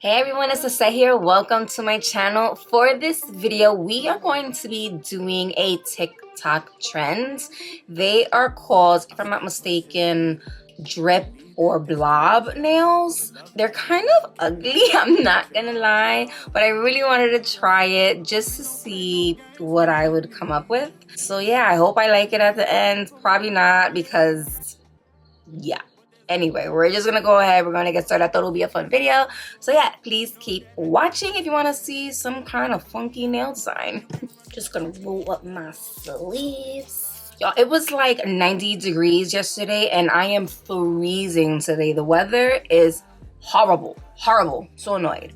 Hey everyone, it's Lissette here. Welcome to my channel. For this video, we are going to be doing a TikTok trend. They are called, if I'm not mistaken, drip or blob nails. They're kind of ugly, I'm not gonna lie, but I really wanted to try it just to see what I would come up with. So yeah, I hope I like it at the end. Probably not because, yeah. Anyway, we're just gonna go ahead. We're gonna get started. I thought it would be a fun video. So yeah, please keep watching if you want to see some kind of funky nail design. Just gonna roll up my sleeves. Y'all, it was like 90 degrees yesterday and I am freezing today. The weather is horrible. Horrible. So annoyed.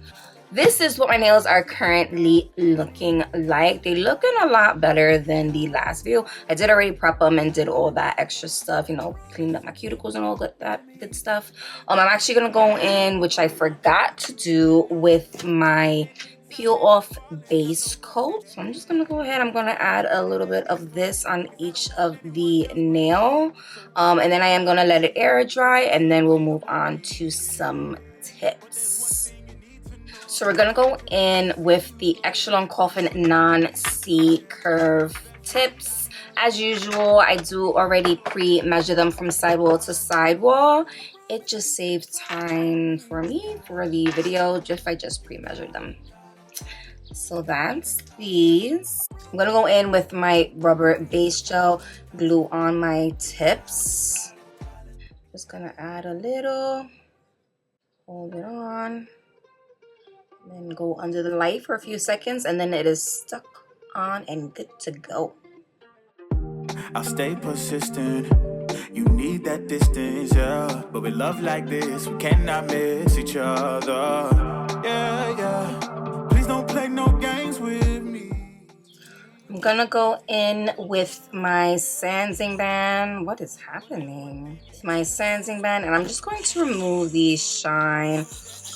This is what my nails are currently looking like. They're looking a lot better than the last video. I did already prep them and did all that extra stuff, you know, cleaned up my cuticles and all that good stuff. I'm actually gonna go in, which I forgot to do, with my peel off base coat. So I'm just gonna go ahead. I'm gonna add a little bit of this on each of the nail. And then I am gonna let it air dry and then we'll move on to some tips. So we're gonna go in with the extra long coffin non-C curve tips. As usual, I do already pre-measure them from sidewall to sidewall. It just saves time for me for the video if I just pre-measured them. So that's these. I'm gonna go in with my rubber base gel, glue on my tips. Just gonna add a little, hold it on. Then go under the light for a few seconds and then it is stuck on and good to go. I'll stay persistent. You need that distance, yeah. But with love like this, we cannot miss each other. Yeah, yeah. Please don't play no games with me. I'm gonna go in with my sanding band. What is happening? My sanding band, and I'm just going to remove the shine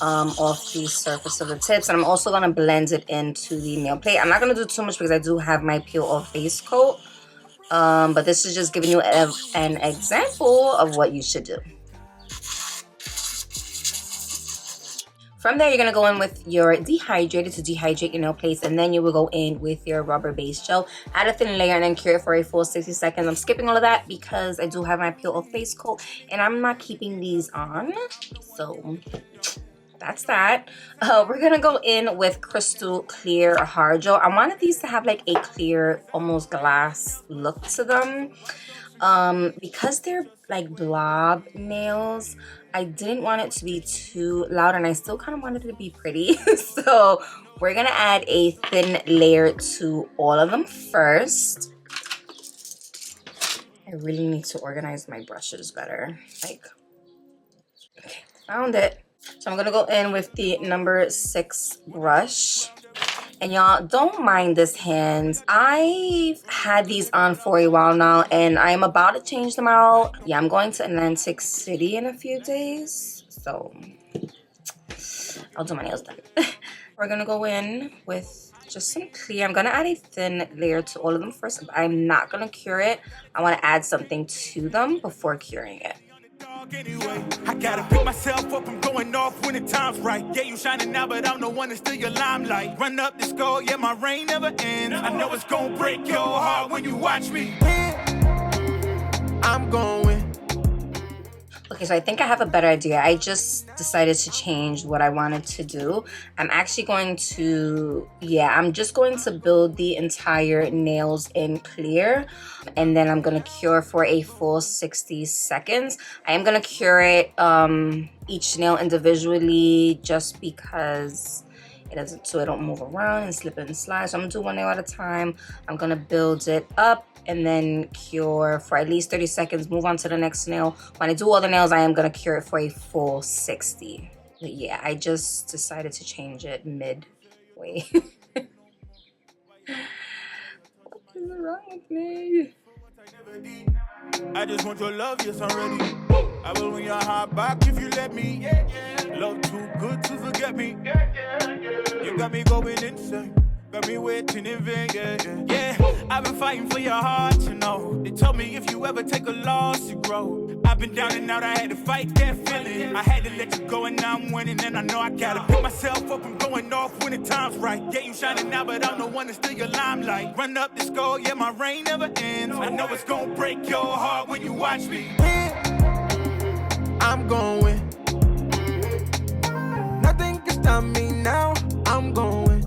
off the surface of the tips, and I'm also gonna blend it into the nail plate. I'm not gonna do too much because I do have my peel off base coat, but this is just giving you an example of what you should do. From there, you're gonna go in with your dehydrated to dehydrate your nail plates, and then you will go in with your rubber base gel, add a thin layer, and then cure it for a full 60 seconds. I'm skipping all of that because I do have my peel off base coat, and I'm not keeping these on, so that's that. We're gonna go in with crystal clear hard gel. I wanted these to have like a clear, almost glass look to them. Because they're like blob nails, I didn't want it to be too loud and I still kind of wanted it to be pretty. So we're gonna add a thin layer to all of them first. I really need to organize my brushes better. Like, okay, found it. So I'm gonna go in with the number 6 brush. And y'all, don't mind this hand. I've had these on for a while now and I'm about to change them out. Yeah, I'm going to Atlantic City in a few days. So I'll do my nails then. We're gonna go in with just some clear. I'm gonna add a thin layer to all of them first. I'm not gonna cure it. I wanna add something to them before curing it. Anyway, I gotta pick myself up, I'm going off when the time's right. Yeah, you shining now, but I'm the one that's still your limelight. Run up the score, yeah, my reign never ends. I know it's gonna break your heart when you watch me. I'm going. Okay, so I think I have a better idea. I just decided to change what I wanted to do. I'm actually going to, I'm just going to build the entire nails in clear. And then I'm going to cure for a full 60 seconds. I am going to cure it, each nail individually just because it doesn't, so it don't move around and slip and slide. So I'm going to do one nail at a time. I'm going to build it up and then cure for at least 30 seconds, move on to the next nail. When I do all the nails, I am gonna cure it for a full 60. But yeah, I just decided to change it midway. What is wrong with me? I just want your love, yes, I'm ready. I will win your heart back if you let me. Love too good to forget me. You got me going insane. Got me waiting in vain, yeah. I've been fighting for your heart, you know. They told me if you ever take a loss, you grow. I I've been down and out, I had to fight that feeling. I had to let you go and now I'm winning. And I know I gotta pick myself up and going off when the time's right. Yeah, you shining now, but I'm the one that's still your limelight. Run up the score, yeah, my reign never ends. I know it's gonna break your heart when you watch me win. I'm gonna win. Nothing can stop me now. I'm gonna win.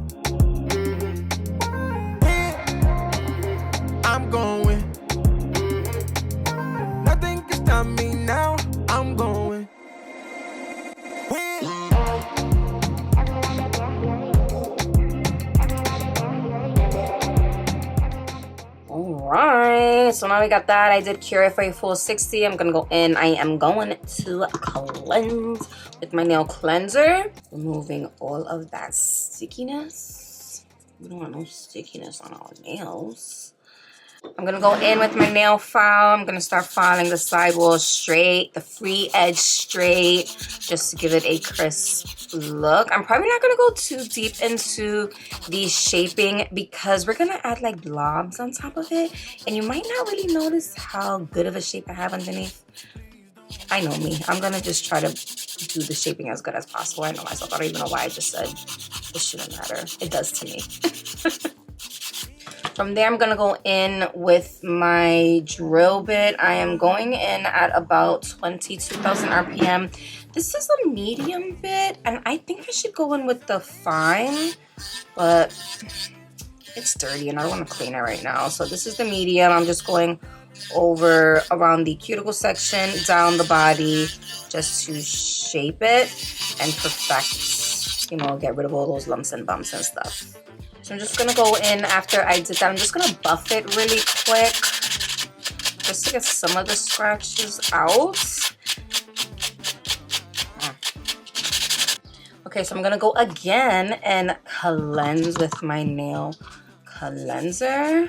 I'm gonna win. Nothing can stop me now. I'm gonna win. Alright, so now we got that. I did cure it for a full 60. I'm gonna go in. I am going to cleanse with my nail cleanser, removing all of that stickiness. We don't want no stickiness on our nails. I'm gonna go in with my nail file. I'm gonna start filing the sidewall straight, the free edge straight, just to give it a crisp look. I'm probably not gonna go too deep into the shaping because we're gonna add like blobs on top of it, and you might not really notice how good of a shape I have underneath. I know me. I'm gonna just try to do the shaping as good as possible. I know myself. I don't even know why I just said it shouldn't matter. It does to me. From there, I'm gonna go in with my drill bit. I am going in at about 22,000 RPM. This is a medium bit, and I think I should go in with the fine, but it's dirty and I don't want to clean it right now. So this is the medium. I'm just going over around the cuticle section, down the body, just to shape it and perfect, you know, get rid of all those lumps and bumps and stuff. So I'm just gonna go in after I did that. I'm just gonna buff it really quick just to get some of the scratches out. Okay, so I'm gonna go again and cleanse with my nail cleanser.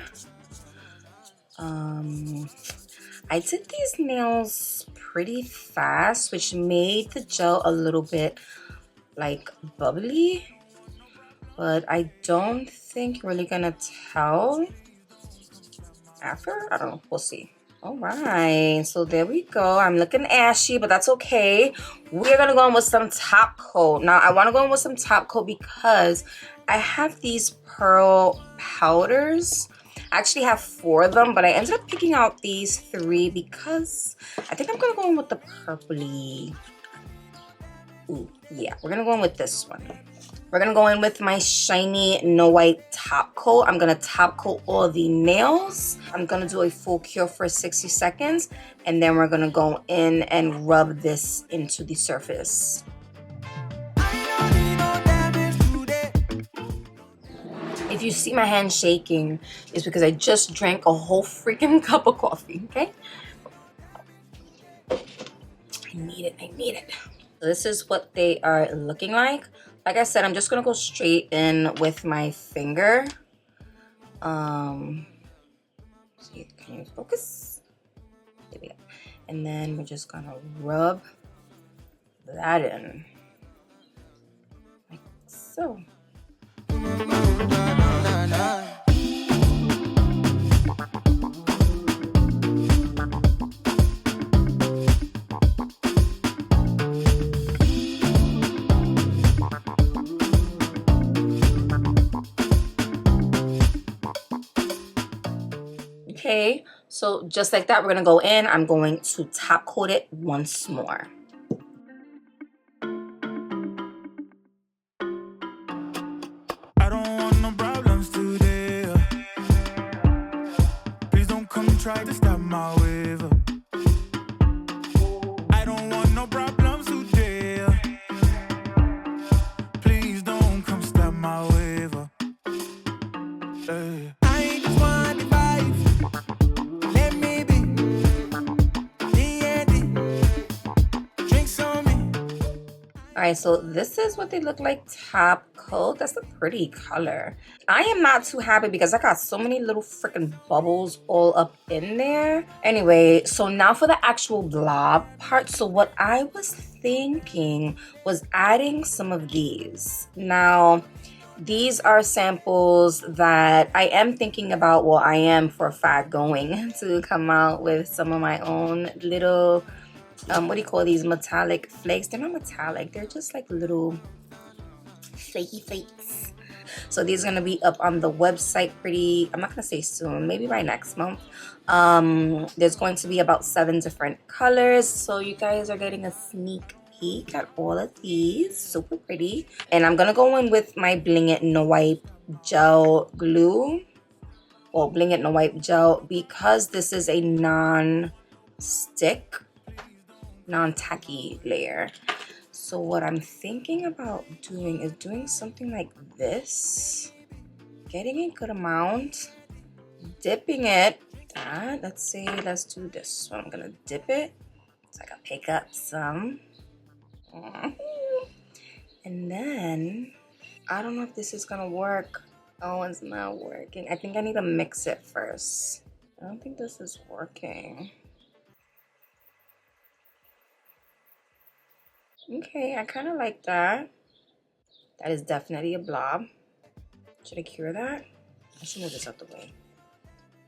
I did these nails pretty fast, which made the gel a little bit like bubbly. But I don't think you're really gonna tell after. I don't know, we'll see. All right, so there we go. I'm looking ashy, but that's okay. We're gonna go in with some top coat. Now I wanna go in with some top coat because I have these pearl powders. I actually have 4 of them, but I ended up picking out these 3 because I think I'm gonna go in with the purpley. Ooh, yeah, we're gonna go in with this one. We're gonna go in with my shiny no white top coat. I'm gonna top coat all the nails. I'm gonna do a full cure for 60 seconds, and then we're gonna go in and rub this into the surface. If you see my hand shaking, it's because I just drank a whole freaking cup of coffee, okay? I need it, I need it. So this is what they are looking like. Like I said, I'm just gonna go straight in with my finger. See, can you focus? There we go. And then we're just gonna rub that in, like so. Okay, so just like that, we're gonna go in. I'm going to top coat it once more. I don't want no problems today. Please don't come try to stop my wave. I don't want no problems today. Please don't come stop my wave. Hey. I just want the vibes. Let me be. Drinks on me. All right, so this is what they look like top coat. That's a pretty color. I am not too happy because I got so many little freaking bubbles all up in there. Anyway, so now for the actual blob part. So what I was thinking was adding some of these. Now, these are samples that I am thinking about. Well, I am for a fact going to come out with some of my own little what do you call these, metallic flakes. They're not metallic, they're just like little flaky flakes. So these are gonna be up on the website pretty, I'm not gonna say soon, maybe by next month. There's going to be about 7 different colors, so you guys are getting a sneak peek at all of these. Super pretty. And I'm gonna go in with my Bling It No Wipe gel glue, or Bling It No Wipe gel, because this is a non-stick, non-tacky layer. So what I'm thinking about doing is doing something like this, getting a good amount, dipping it. Let's do this. So I'm gonna dip it so I can pick up some. And then, I don't know if this is gonna work. Oh, it's not working. I think I need to mix it first. I don't think this is working. Okay, I kind of like that. That is definitely a blob. Should I cure that? I should move this out the way.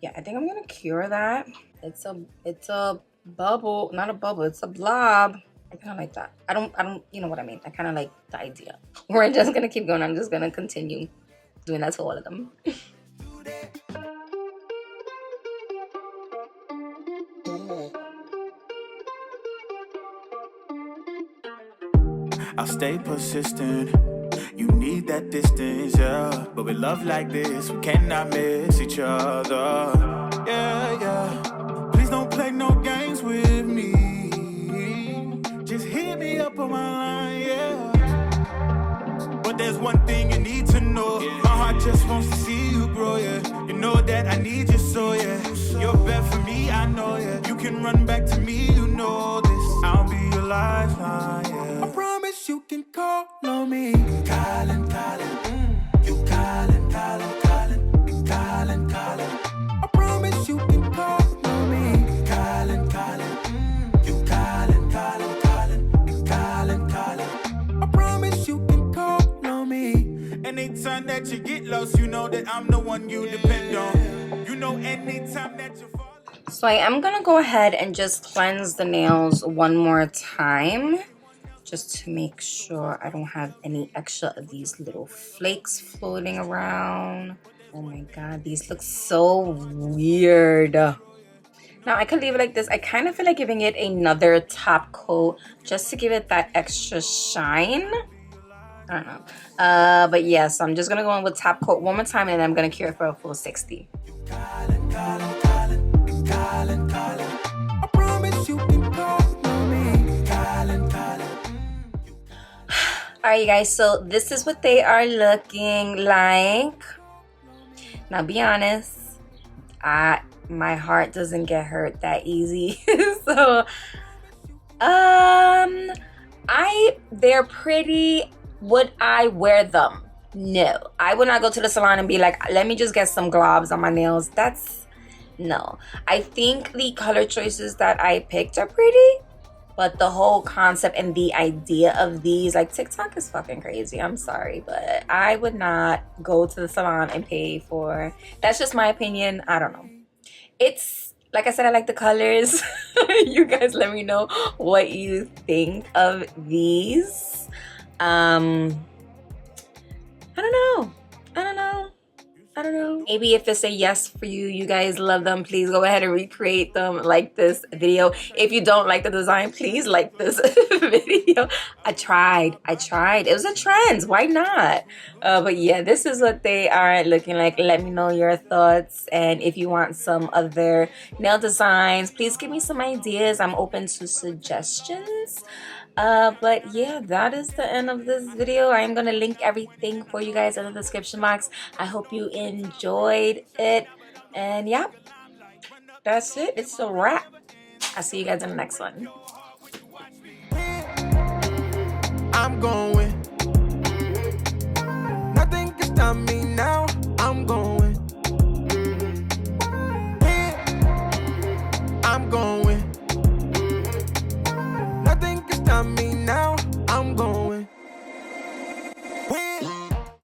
Yeah, I think I'm gonna cure that. It's a bubble, not a bubble, it's a blob. I kind of like that. I don't, you know what I mean? I kind of like the idea. We're just gonna keep going. I'm just gonna continue doing that to all of them. I'll stay persistent. You need that distance, yeah. But with love like this, we cannot miss each other. Yeah, yeah. Please don't play no games with me. Just hit me up on my line, yeah. But there's one thing you need to know. My heart just wants to see you grow, yeah. You know that I need you so, yeah. You're better for me, I know, yeah. You can run back to me, you know this. I'll be your lifeline, yeah. I promise you can call on me. Calling, you calling, calling. I promise you can call on me. Calling, you calling, calling. I promise you can call on me. Anytime that you get lost, you know that I'm the one you depend on. You know, anytime that you fall. So I am gonna go ahead and just cleanse the nails one more time, just to make sure I don't have any extra of these little flakes floating around. Oh my god, these look so weird. Now I could leave it like this. I kind of feel like giving it another top coat just to give it that extra shine. I don't know. But yeah, so I'm just gonna go in with top coat one more time, and then I'm gonna cure it for a full 60. Alright, you guys, so this is what they are looking like. Now, be honest, my heart doesn't get hurt that easy. So, they're pretty. Would I wear them? No. I would not go to the salon and be like, let me just get some globs on my nails. No. I think the color choices that I picked are pretty. But the whole concept and the idea of these, like, TikTok is fucking crazy. I'm sorry, but I would not go to the salon and pay for. That's just my opinion. I don't know. It's, like I said, I like the colors. You guys let me know what you think of these. I don't know. Maybe if it's a yes for you, you guys love them, please go ahead and recreate them, like this video. If you don't like the design, please like this video. I tried. It was a trend. Why not? But yeah, this is what they are looking like. Let me know your thoughts. And if you want some other nail designs, please give me some ideas. I'm open to suggestions. But yeah, that is the end of this video. I am gonna link everything for you guys in the description box. I hope you enjoyed it, and yeah, that's it. It's a wrap. I'll see you guys in the next one. I'm going. Nothing can stop me.